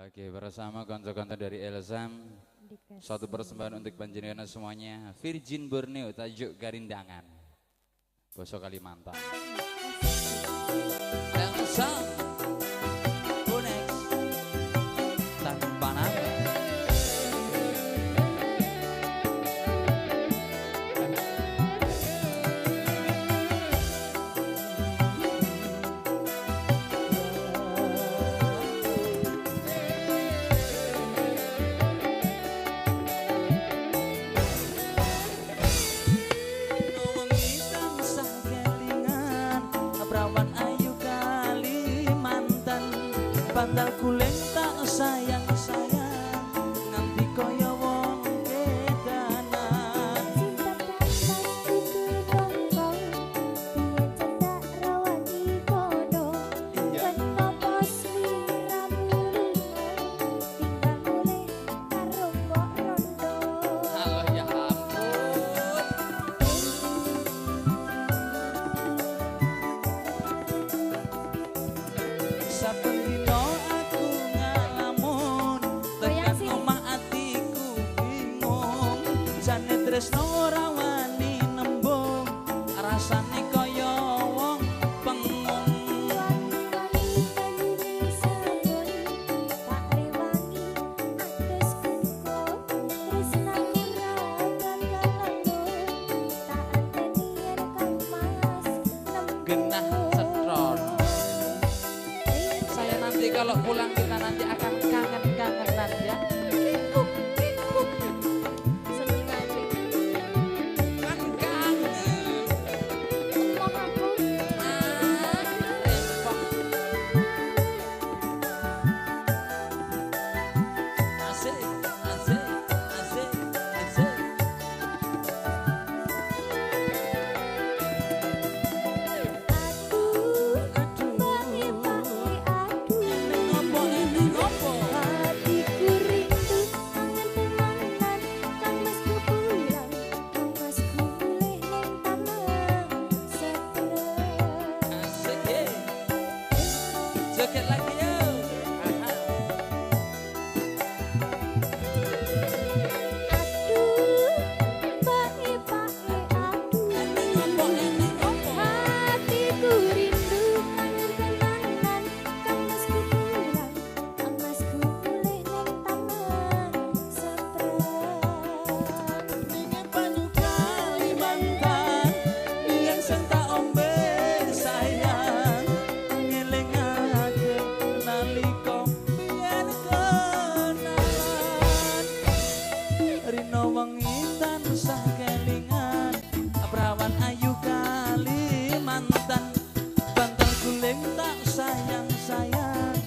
Oke, bersama konco-konco dari Elsam, suatu persembahan untuk panjenengan semuanya. Virgin Borneo, tajuk Garindangan, Basa Kalimantan. Elsam, Bonex, tanpa nama. Bandal kuleng tak sayang-sayang nanti koyo wong kedanan. Cinta panas kudu nongkong biyen cedak rawani kono. Kena pos liramu tinggal mulai karo mbok rondo. Halo ya ampun. Saben dino aku ngalamun tekan omah atiku bingung. Jane tresno ora wani nembung rasane kaya wong pengung. Wangi-wangi banyune sabun tak rewangi atus kuku. Tresnamu ra bakal langgeng tak anteni yen kang mas Genah cetron. Saya nanti kalau pulang kita nanti akan kangen-kangenan ya. seneng aja. Kan kangen. Emoh aku Asik, asik, asik, asik. aduh bangi-bangi aduh. Ngopo ini ngopo? Hatiku rindu kangen tenanan kang masku pulang kang masku mulih ning tanah setrek. Asik ye. Joget lagi yo. Aha. Aduh bangi-bangi aduh. Ngopo ini ngopo? Hatiku rindu kangen tenanan kang masku pulang kang masku mulih ning tanah setrek. Ingin banyu Kalimantan, ingin sentak ombe sayang, ngelingake nalika biyen kenalan. Rino wengi tansah kelingan, prawan ayu Kalimantan, bantal guling tak sayang-sayang,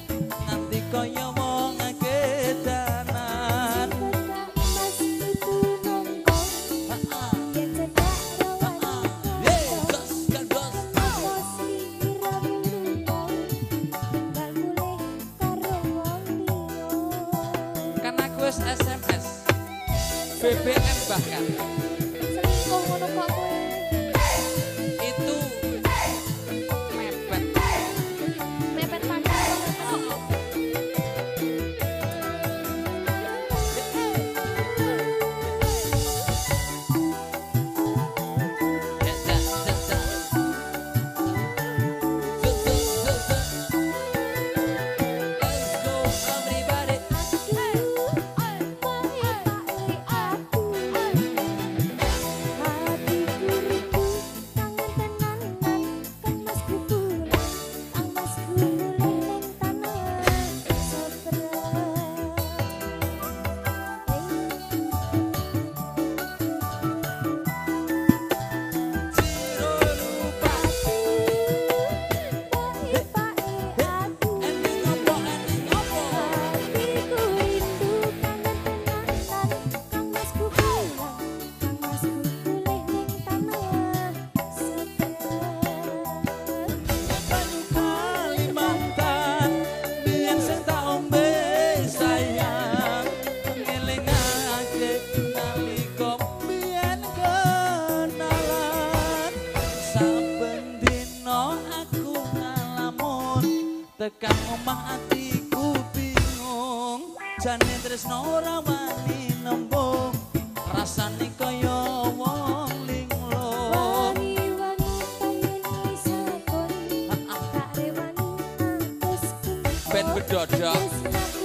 nganti kaya wong kedanan. Cedak mas kudu nongkong yen cedak rawani Yeay, kono. gas, gas, gas. Pos liramu tinggal mulih karo wong liya. Kan aku wis SMS, BBM bahkan Selingkuh ngono kok kowe. itu mepet. Mepet pacaran kok. Let's go everybody. Ciro lupa, ending ngopo, ending ngopo. Hatiku rindu kangen tenanan kang masku pulang kang masku mulih ning tanah setrek. Banyu Kalimantan, biyen sing tak ombe sayang, ngelingake nalika biyen kenalan. Saben dino aku ngalamun tekan omah atiku bingung. jane tresno ora wani nembung rasane kaya wong linglung Wani-wani payuni sabun, tak rewani atusku. ben bedodok Tresnaku